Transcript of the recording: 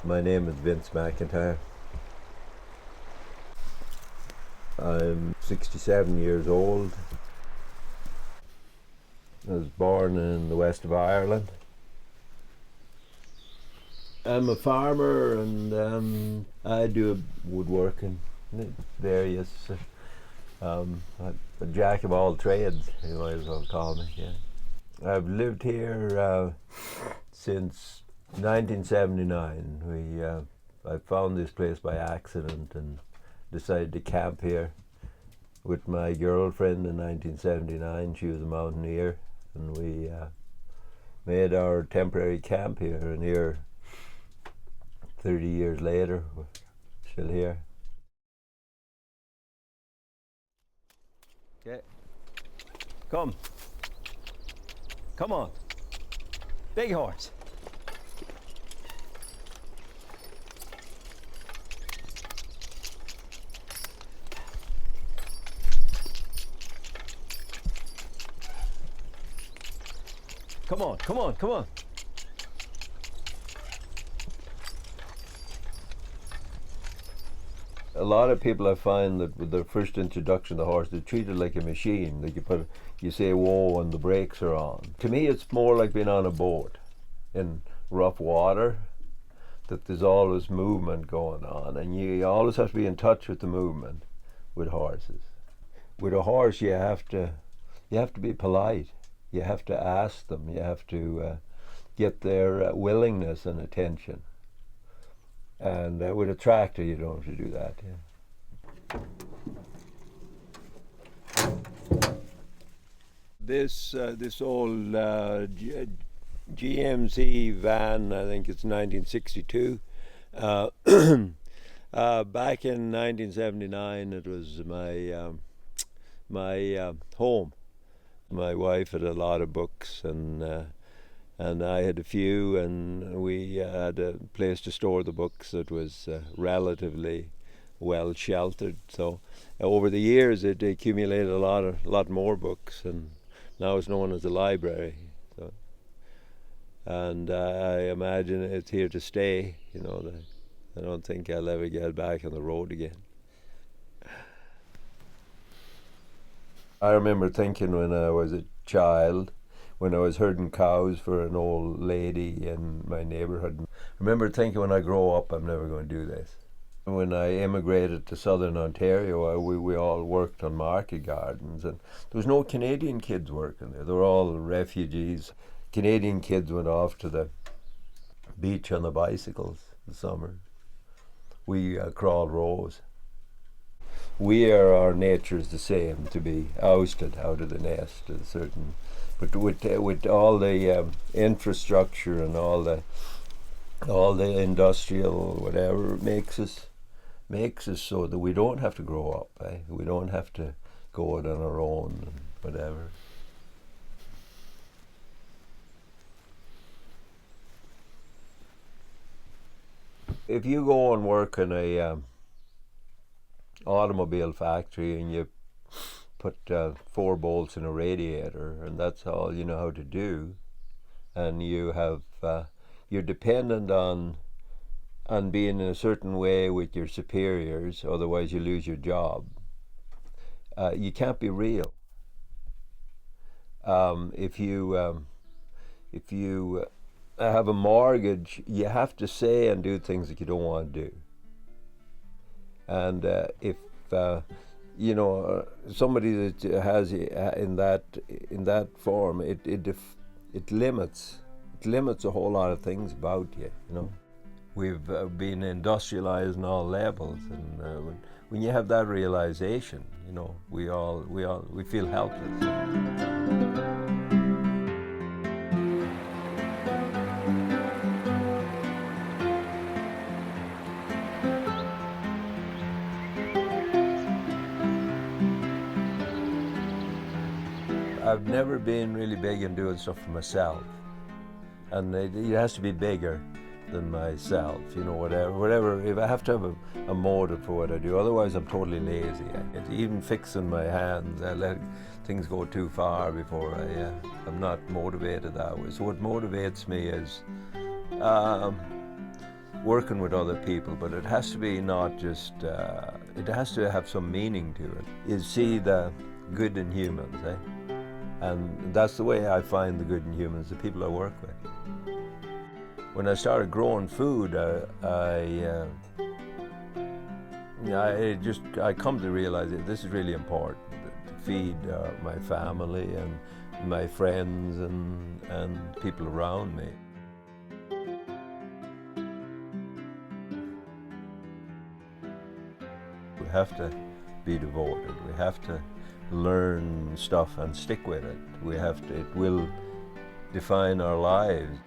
My name is Vince McIntyre. I'm 67 years old. I was born in the west of Ireland. I'm a farmer and I do woodworking, various, a jack of all trades, you might as well call me, yeah. I've lived here since 1979. I found this place by accident and decided to camp here with my girlfriend in 1979. She was a mountaineer, and we made our temporary camp here. And here, 30 years later, we're still here. Okay, come on, big horse. Come on. A lot of people, I find that with their first introduction to the horse, they treat it like a machine. Like you say whoa and the brakes are on. To me, it's more like being on a boat in rough water, that there's always movement going on, and you always have to be in touch with the movement with horses. With a horse, you have to be polite. You have to ask them. You have to get their willingness and attention. And with a tractor, you don't have to do that. Yeah. This old GMC van, I think it's 1962. Back in 1979, it was my home. My wife had a lot of books, and I had a few, and we had a place to store the books that was relatively well sheltered. So over the years, it accumulated a lot more books, and now it's known as the library. So, and I imagine it's here to stay. I don't think I'll ever get back on the road again. I remember thinking when I was a child, when I was herding cows for an old lady in my neighborhood, I remember thinking, when I grow up, I'm never going to do this. When I immigrated to southern Ontario, we all worked on market gardens, and there was no Canadian kids working there. They were all refugees. Canadian kids went off to the beach on the bicycles in the summer. We crawled rows. Our nature is the same, to be ousted out of the nest at a certain. But with all the infrastructure and all the industrial whatever, makes us so that we don't have to grow up. We don't have to go it on our own and whatever. If you go and work in a automobile factory and you put 4 bolts in a radiator, and that's all you know how to do, and you're dependent on being in a certain way with your superiors, otherwise you lose your job. You can't be real. If you have a mortgage, you have to say and do things that you don't want to do. And if somebody that has in that form, it limits a whole lot of things about you. We've been industrialized on all levels, and when you have that realization, we feel helpless. I've never been really big in doing stuff for myself, and it has to be bigger than myself. Whatever. If I have to have a motive for what I do, otherwise I'm totally lazy. Even fixing my hands, I let things go too far before I'm not motivated that way. So what motivates me is working with other people, but it has to be not just, it has to have some meaning to it. You see the good in humans, eh? And that's the way I find the good in humans, the people I work with. When I started growing food, I come to realize that this is really important, to feed my family and my friends and people around me. We have to be devoted. We have to learn stuff and stick with it. It will define our lives.